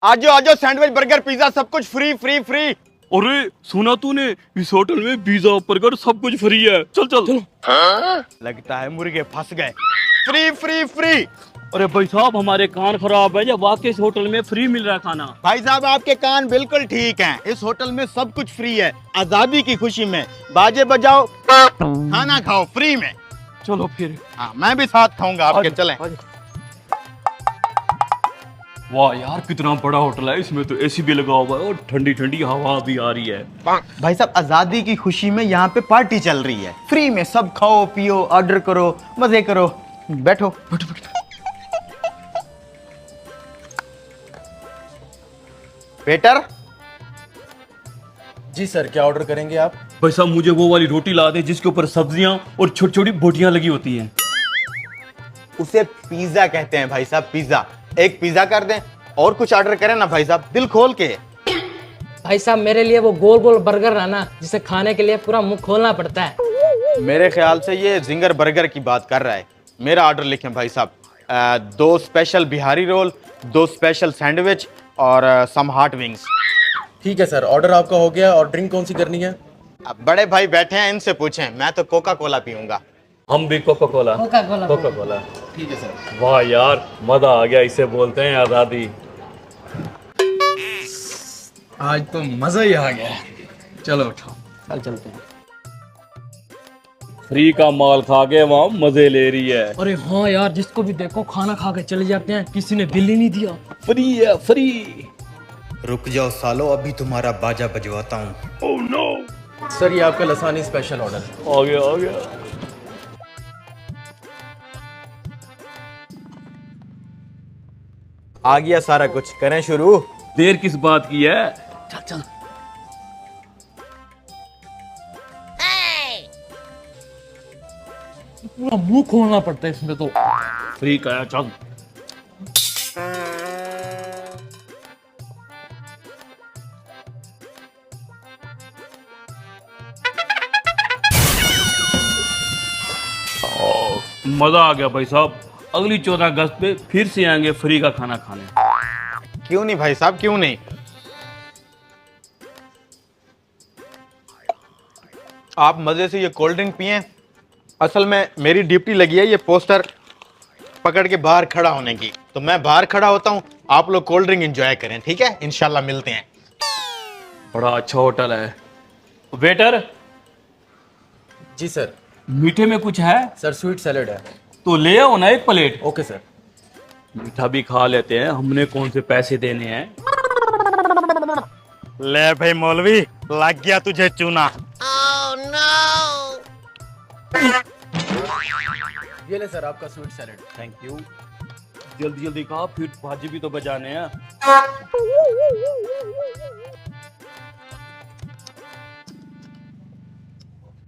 आज जो sandwich burger pizza सब कुछ फ्री फ्री फ्री। अरे सुना तूने, इस होटल में पिज्जा बर्गर सब कुछ फ्री है। चल चल। लगता है मुर्गे फंस गए। Free free free. अरे भाई साहब, हमारे कान खराब है जब वाकई इस होटल में फ्री मिल रहा है खाना। भाई साहब आपके कान बिल्कुल ठीक हैं। इस होटल में सब कुछ फ्री है। आजादी की खुशी में बाजे बजाओ, खाना खाओ फ्री में। चलो फिर। हाँ मैं भी साथ खाऊंगा आपके, चलें। वाह यार, कितना बड़ा होटल है। इसमें तो एसी भी लगा हुआ है और ठंडी ठंडी हवा भी आ रही है। भाई साहब आजादी की खुशी में यहाँ पे पार्टी चल रही है। फ्री में सब खाओ पियो, ऑर्डर करो, मजे करो। बैठो बैठो बैठो। वेटर। जी सर, क्या ऑर्डर करेंगे आप? भाई साहब मुझे वो वाली रोटी ला दे जिसके ऊपर सब्जियां और छोटी छोटी बोटियां लगी होती हैं। उसे पिज्जा कहते हैं भाई साहब, पिज्जा। एक पिज्जा कर दें। और कुछ ऑर्डर करें ना भाई साहब, दिल खोल के। भाई साहब मेरे लिए वो गोल गोल बर्गर लाना जिसे खाने के लिए पूरा मुंह खोलना पड़ता है। मेरे ख्याल से ये जिंगर बर्गर की बात कर रहा है। मेरा ऑर्डर लिखें भाई साहब। 2 special Bihari roll, 2 special sandwich और सम हॉट विंग्स। ठीक है सर, ऑर्डर आपका हो गया। और ड्रिंक कौन सी करनी है? अब बड़े भाई बैठे हैं, इनसे पूछें। मैं तो कोका कोला पीऊंगा। हम भी कोका कोला। Coca Cola. ठीक है सर। वाह यार, मजा आ गया। इसे बोलते हैं आजादी। आज तो मजा ही आ गया। चलो उठो। चल चलते हैं। फ्री का माल खा के वहाँ मजे ले रही है। अरे हाँ यार, जिसको भी देखो खाना खा के चले जाते हैं, किसी ने बिल ही नहीं दिया। फ्री है फ्री। रुक जाओ सालो, अभी तुम्हारा बाजा बजवाता हूँ। Oh no. सर ये आपका लसानी स्पेशल ऑर्डर। आ गया आ गया। आ गया सारा कुछ, करें शुरू। देर किस बात की है? चल चल। पूरा मुंह खोलना पड़ता है इसमें तो। फ्री का है, चल। मजा आ गया भाई साहब। अगली 14 अगस्त पे फिर से आएंगे फ्री का खाना खाने। क्यों नहीं भाई साहब, क्यों नहीं। आप मजे से ये कोल्ड ड्रिंक पिए। असल में मेरी ड्यूटी लगी है ये पोस्टर पकड़ के बाहर खड़ा होने की, तो मैं बाहर खड़ा होता हूँ। आप लोग कोल्ड ड्रिंक एंजॉय करें, ठीक है? इंशाल्लाह मिलते हैं। बड़ा अच्छा होटल है। वेटर, जी सर। मीठे में कुछ है? सर स्वीट सैलेड है। तो ले आओ ना 1 प्लेट। Okay sir. मीठा भी खा लेते हैं, हमने कौन से पैसे देने हैं। ले भाई मौलवी, लग गया तुझे चूना। ये ले सर आपका स्वीट सैलेड। Thank you. जल्दी जल्दी खा, फिर भाजी भी तो बजाने हैं।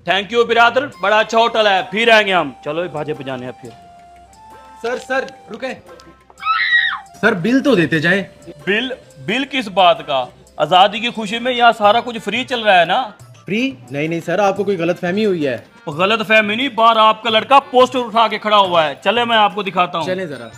थैंक यू बिरादर, बड़ा अच्छा होटल है, फिर आएंगे हम। चलो भाजी बजाने हैं फिर। सर रुके। सर बिल तो देते जाए। बिल? बिल किस बात का? आजादी की खुशी में यहाँ सारा कुछ फ्री चल रहा है ना। फ्री? नहीं सर, आपको कोई गलत फहमी हुई है। गलत फहमी नहीं, बाहर आपका लड़का पोस्टर उठा के खड़ा हुआ है। चले मैं आपको दिखाता हूँ। चले जरा।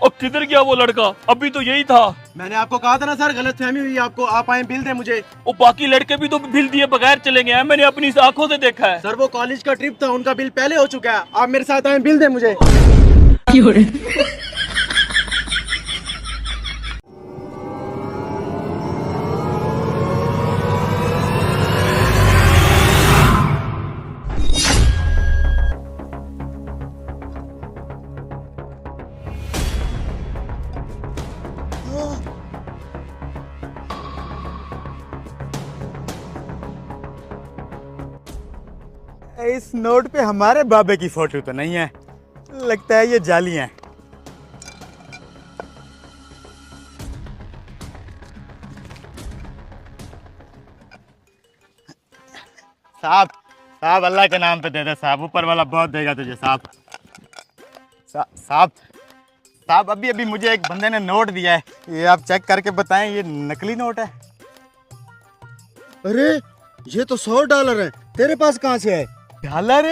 और किधर गया वो लड़का? अभी तो यही था। मैंने आपको कहा था ना सर, गलत फहमी हुई आपको। आप आए बिल दे मुझे। वो बाकी लड़के भी तो बिल दिए बगैर चले गए हैं, मैंने अपनी आंखों से देखा है। सर वो कॉलेज का ट्रिप था, उनका बिल पहले हो चुका है। आप मेरे साथ आए, बिल दे मुझे। इस नोट पे हमारे बाबे की फोटो तो नहीं है, लगता है ये जाली है। साहब साहब अल्लाह के नाम पे दे दे साहब, ऊपर वाला बहुत देगा तुझे साहब। साहब साहब अभी अभी मुझे एक बंदे ने नोट दिया है, ये आप चेक करके बताएं ये नकली नोट है। अरे ये तो $100 है, तेरे पास कहाँ से है? डॉलर?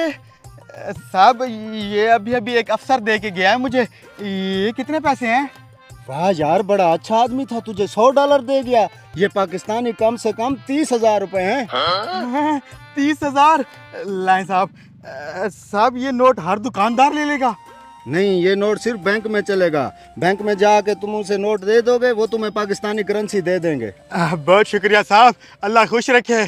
साहब ये अभी अभी एक अफसर दे के गया है मुझे। ये कितने पैसे हैं? वाह यार, बड़ा अच्छा आदमी था, तुझे $100 दे गया। ये पाकिस्तानी कम से कम 30,000 रुपए हैं। 30,000? लाएं साहब। साहब ये नोट हर दुकानदार ले लेगा? नहीं, ये नोट सिर्फ बैंक में चलेगा। बैंक में जाके तुम उनसे नोट दे दोगे, वो तुम्हें पाकिस्तानी करेंसी दे देंगे। बहुत शुक्रिया साहब, अल्लाह खुश रखे।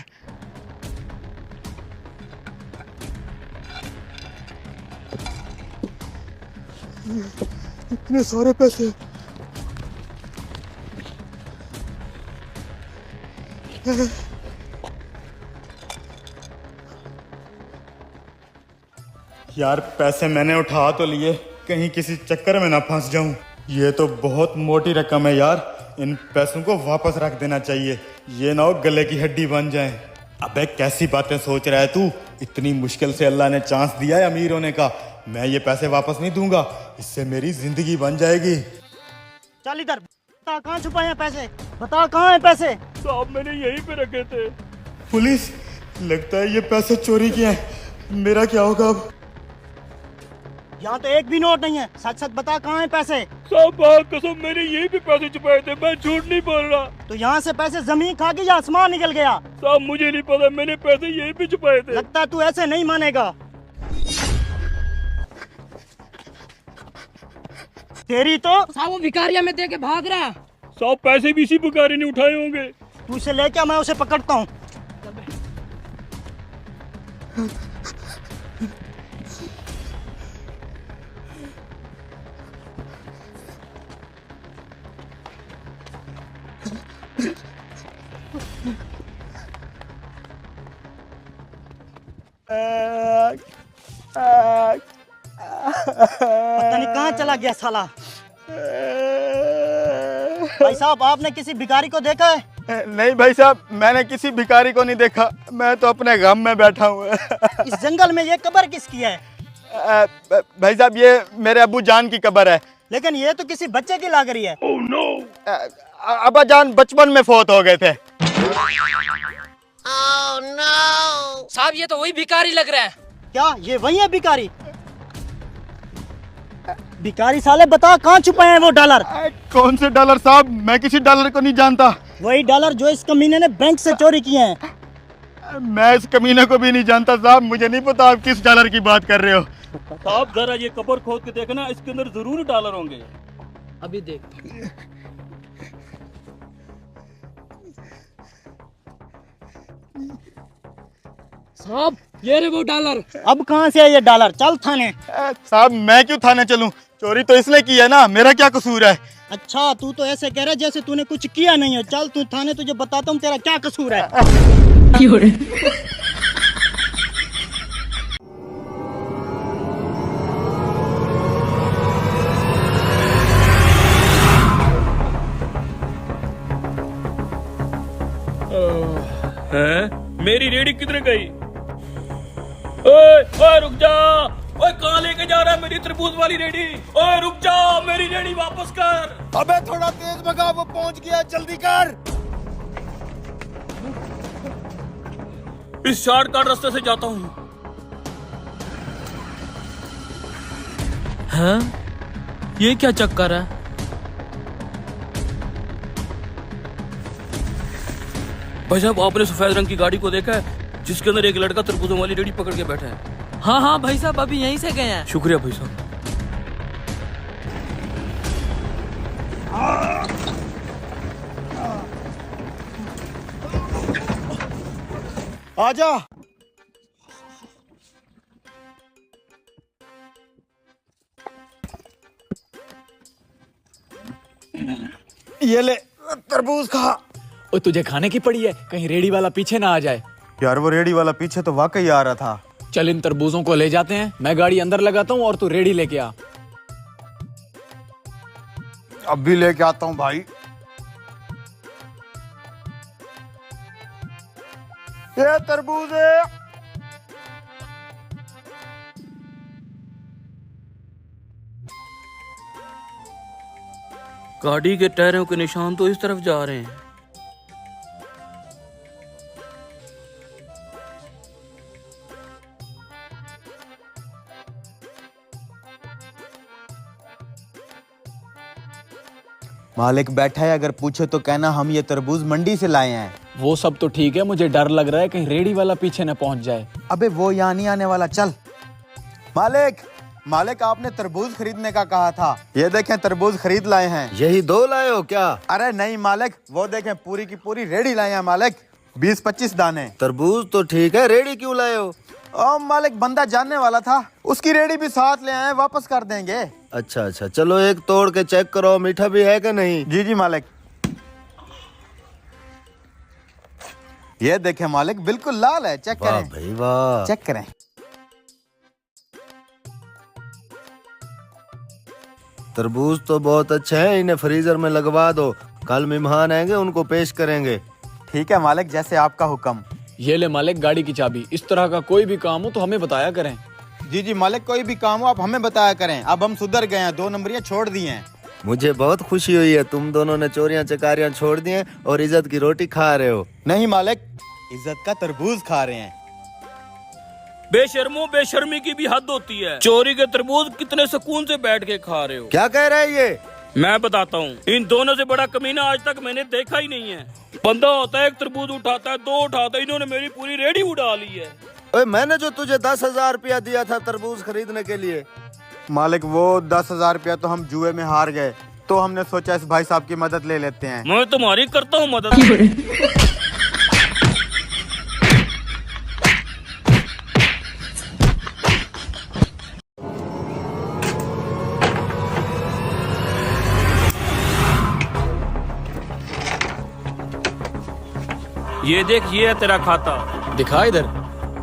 इतने सारे पैसे। यार पैसे मैंने उठा तो लिए, कहीं किसी चक्कर में ना फंस जाऊं। ये तो बहुत मोटी रकम है यार, इन पैसों को वापस रख देना चाहिए, ये ना हो गले की हड्डी बन जाए। अबे कैसी बातें सोच रहा है तू? इतनी मुश्किल से अल्लाह ने चांस दिया है अमीर होने का। मैं ये पैसे वापस नहीं दूंगा, इससे मेरी जिंदगी बन जाएगी। चल इधर, बता कहाँ छुपाए हैं पैसे, बता कहाँ हैं पैसे। साहब मैंने यहीं पे रखे थे। पुलिस, लगता है ये पैसे चोरी किए हैं। मेरा क्या होगा अब? यहाँ तो एक भी नोट नहीं है, सच सच बता कहाँ हैं पैसे। साहब कसम मैंने यहीं पे पैसे छुपाए थे, मैं झूठ नहीं बोल रहा। तो यहाँ से पैसे जमीन खा गई या आसमान निकल गया? साहब मुझे नहीं पता, मैंने पैसे यहीं पे छुपाए थे। लगता है तू ऐसे नहीं मानेगा। तेरी तो साहब वो भिखारिया में दे के भाग रहा। साहब पैसे भी इसी भिखारी ने उठाए होंगे। तू उसे लेके, मैं उसे पकड़ता हूँ। पता नहीं कहाँ चला गया साला। भाई साहब, आपने किसी भिखारी को देखा है? नहीं भाई साहब, मैंने किसी भिखारी को नहीं देखा, मैं तो अपने गम में बैठा हूँ। इस जंगल में ये कब्र किसकी है? भाई साहब ये मेरे अब्बू जान की कब्र है। लेकिन ये तो किसी बच्चे की लग रही है। अब्बा जान बचपन में फौत हो गए थे। साहब ये तो वही भिखारी लग रहा है। क्या ये वही है भिखारी? भिखारी साले, बता कहाँ छुपाए हैं वो डॉलर? कौन से डॉलर साहब? मैं किसी डॉलर को नहीं जानता। वही डॉलर जो इस कमीने ने बैंक से चोरी किए हैं। मैं इस कमीने को भी नहीं जानता साहब, मुझे नहीं पता आप किस डॉलर की बात कर रहे हो। साहब जरा ये कब्र खोद के देखना, इसके अंदर जरूर डॉलर होंगे। अभी देख। साहब ये रे वो डॉलर। अब कहाँ से है ये डॉलर? चल थाने। साहब मैं क्यों थाने चलूं? चोरी तो इसने की है ना, मेरा क्या कसूर है? अच्छा, तू तो ऐसे कह रहा है जैसे तूने कुछ किया नहीं हो। चल तू थाने, तुझे बताता हूँ तेरा क्या कसूर है। मेरी रेडी किधर गई? ओए ओए रुक जा, ओए कहाँ लेके जा रहा है मेरी तरबूज वाली रेडी? ओए रुक जा, मेरी रेडी वापस कर। अबे थोड़ा तेज भगा, वो पहुंच गया, जल्दी कर। इस शॉर्टकट रास्ते से जाता हूँ। हाँ ये क्या चक्कर है? भाई साहब आपने सफेद रंग की गाड़ी को देखा है, जिसके अंदर एक लड़का तरबूजों वाली रेडी पकड़ के बैठा है? हाँ हाँ भाई साहब, अभी यहीं से गए हैं। शुक्रिया भाई साहब। आजा। ये ले तरबूज खा। ओ तुझे खाने की पड़ी है, कहीं रेडी वाला पीछे ना आ जाए। यार वो रेडी वाला पीछे तो वाकई आ रहा था। चल इन तरबूजों को ले जाते हैं, मैं गाड़ी अंदर लगाता हूँ और तू रेडी लेके आ। अब भी लेके आता हूँ भाई। ये तरबूज है। गाड़ी के टायरों के निशान तो इस तरफ जा रहे हैं। मालिक बैठा है, अगर पूछे तो कहना हम ये तरबूज मंडी से लाए हैं। वो सब तो ठीक है, मुझे डर लग रहा है कहीं रेडी वाला पीछे न पहुंच जाए। अबे वो यहाँ नहीं आने वाला, चल। मालिक मालिक आपने तरबूज खरीदने का कहा था, ये देखें तरबूज खरीद लाए हैं। यही 2 लाए हो क्या? अरे नहीं मालिक, वो देखें पूरी की पूरी रेडी लाए हैं मालिक, 20-25 दाने। तरबूज तो ठीक है, रेडी क्यों लाए हो? ओ मालिक, बंदा जानने वाला था, उसकी रेडी भी साथ ले आए, वापस कर देंगे। अच्छा अच्छा, चलो एक तोड़ के चेक करो, मीठा भी है कि नहीं। जी जी मालिक। ये देखें मालिक, बिल्कुल लाल है, चेक वाह करें। भाई वाह। चेक करें। तरबूज तो बहुत अच्छे हैं, इन्हें फ्रीजर में लगवा दो, कल मेहमान आएंगे उनको पेश करेंगे। ठीक है मालिक, जैसे आपका हुक्म। ये ले मालिक गाड़ी की चाबी, इस तरह का कोई भी काम हो तो हमें बताया करें। जी जी मालिक, कोई भी काम हो आप हमें बताया करें, अब हम सुधर गए हैं, 2 नंबरियां छोड़ दी हैं। मुझे बहुत खुशी हुई है, तुम दोनों ने चोरियां चकारियां छोड़ दी हैं और इज्जत की रोटी खा रहे हो। नहीं मालिक, इज्जत का तरबूज खा रहे हैं। बेशर्मो, बेशर्मी की भी हद होती है। चोरी के तरबूज कितने सुकून से बैठ के खा रहे हो। क्या कह रहे हैं ये? मैं बताता हूँ, इन दोनों से बड़ा कमीना आज तक मैंने देखा ही नहीं है। बंदा होता है, एक तरबूज उठाता है, 2 उठाता है, इन्होंने मेरी पूरी रेडी उड़ा ली है। ओए, मैंने जो तुझे 10,000 रुपया दिया था तरबूज खरीदने के लिए। मालिक वो 10,000 रुपया तो हम जुए में हार गए, तो हमने सोचा इस भाई साहब की मदद ले लेते हैं। मैं तुम्हारी करता हूँ मदद। ये देख, ये है तेरा खाता। दिखा इधर।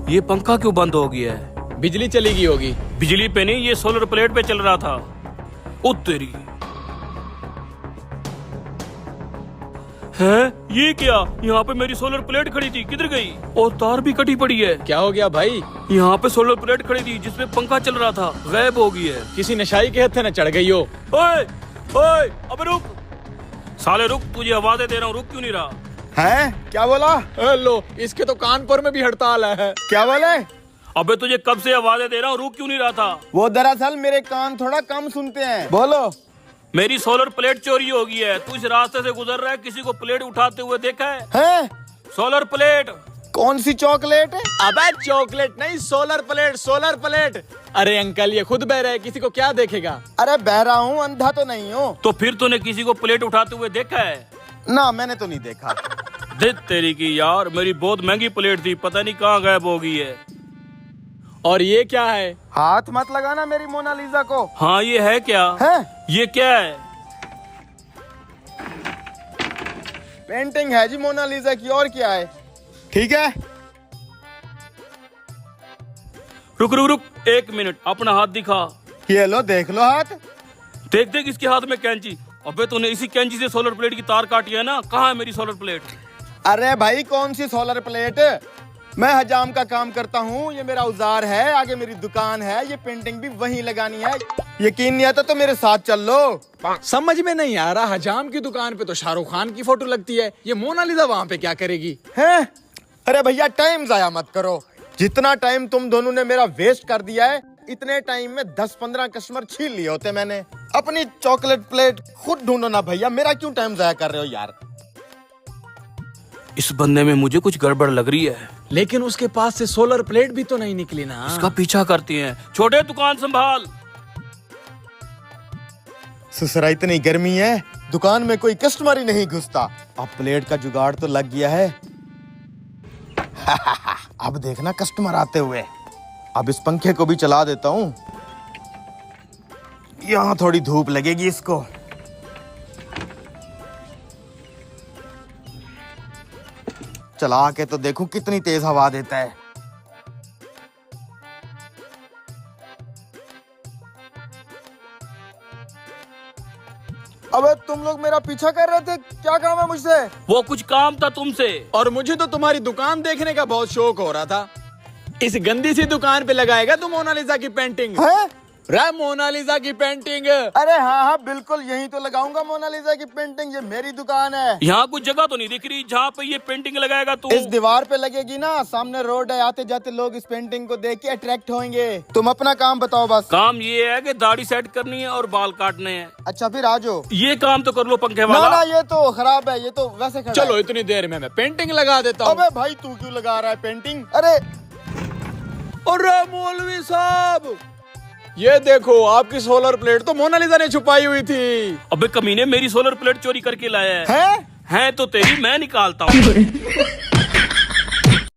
ये पंखा क्यों बंद हो गया है? बिजली चली गई होगी। बिजली पे नहीं, ये सोलर प्लेट पे चल रहा था। ओ तेरी है, ये क्या? यहाँ पे मेरी सोलर प्लेट खड़ी थी, किधर गई? और तार भी कटी पड़ी है। क्या हो गया भाई? यहाँ पे सोलर प्लेट खड़ी थी जिसमें पंखा चल रहा था, गायब हो गई है। किसी नशाई के हत्थे न चढ़ गई हो। ओए ओए, अबे रुक साले रुक, तुझे आवाजें दे रहा हूँ, रुक क्यों नहीं रहा? हैं? क्या बोला? लो, इसके तो कानपुर में भी हड़ताल है। क्या बोले? अबे तुझे कब से आवाजें दे रहा हूँ, रुक क्यों नहीं रहा था? वो दरअसल मेरे कान थोड़ा कम सुनते हैं। बोलो। मेरी सोलर प्लेट चोरी हो गई है। तू इस रास्ते से गुजर रहा है, किसी को प्लेट उठाते हुए देखा है? हैं? Solar plate. कौन सी चॉकलेट है? अबे चॉकलेट नहीं, सोलर प्लेट, सोलर प्लेट। अरे अंकल, ये खुद बह रहा है, किसी को क्या देखेगा? अरे बह रहा हूँ, अंधा तो नहीं हूँ। तो फिर तूने किसी को प्लेट उठाते हुए देखा है? ना, मैंने तो नहीं देखा। देख तेरी की यार, मेरी बहुत महंगी प्लेट थी, पता नहीं कहाँ गायब हो गई है। और ये क्या है? हाथ मत लगाना मेरी मोनालिसा को। हाँ, ये है क्या? है? ये क्या है? पेंटिंग है जी मोनालिसा की, और क्या है? ठीक है, रुक रुक रुक, 1 मिनट, अपना हाथ दिखा। ये लो, देख लो हाथ। देख देख, इसके हाथ में कैंची। अबे तूने इसी कैंची से सोलर प्लेट की तार काटी है ना? कहाँ है मेरी सोलर प्लेट? अरे भाई, कौन सी सोलर प्लेट? मैं हजाम का काम करता हूँ, ये मेरा औजार है, आगे मेरी दुकान है, ये पेंटिंग भी वहीं लगानी है। यकीन नहीं आता तो मेरे साथ चल लो। समझ में नहीं आ रहा, हजाम की दुकान पे तो शाहरुख खान की फोटो लगती है, ये मोनालिसा वहाँ पे क्या करेगी? हैं? अरे भैया, टाइम जाया मत करो। जितना टाइम तुम दोनों ने मेरा वेस्ट कर दिया है, इतने टाइम में 10-15 कस्टमर छीन लिए होते मैंने। अपनी चॉकलेट प्लेट खुद ढूंढो ना भैया, मेरा क्यों टाइम जाया कर रहे हो यार? इस बंदे में मुझे कुछ गड़बड़ लग रही है। लेकिन उसके पास से सोलर प्लेट भी तो नहीं निकली ना। इसका पीछा करती हैं। छोटे, दुकान संभाल। ससुरा, इतनी गर्मी है, दुकान में कोई कस्टमर ही नहीं घुसता। अब प्लेट का जुगाड़ तो लग गया है। अब देखना कस्टमर आते हुए। अब इस पंखे को भी चला देता हूँ, यहाँ थोड़ी धूप लगेगी इसको। चला के तो देखूं कितनी तेज हवा देता है। अबे तुम लोग मेरा पीछा कर रहे थे, क्या काम है मुझसे? वो कुछ काम था तुमसे। और मुझे तो तुम्हारी दुकान देखने का बहुत शौक हो रहा था। इस गंदी सी दुकान पे लगाएगा तू मोनालिसा की पेंटिंग? हैं? रे मोनालिसा की पेंटिंग। अरे हाँ हाँ बिल्कुल, यही तो लगाऊंगा मोनालिसा की पेंटिंग, ये मेरी दुकान है। यहाँ कुछ जगह तो नहीं दिख रही जहाँ पे ये पेंटिंग लगाएगा तू। इस दीवार पे लगेगी ना, सामने रोड है, आते जाते लोग इस पेंटिंग को देख के अट्रैक्ट होंगे। तुम अपना काम बताओ बस। काम ये है कि दाढ़ी सेट करनी है और बाल काटने हैं। अच्छा फिर आ जाओ। ये काम तो कर लो पंखे ना वाला। ना ये तो खराब है, ये तो वैसे खड़ा चलो है। इतनी देर में मैं पेंटिंग लगा देता हूँ। अबे भाई तू क्यों लगा रहा है पेंटिंग? अरे अरे मौलवी साहब, ये देखो आपकी सोलर प्लेट तो मोनालिसा ने छुपाई हुई थी। अबे कमीने, मेरी सोलर प्लेट चोरी करके लाया है। हैं? है तो तेरी, मैं निकालता हूँ।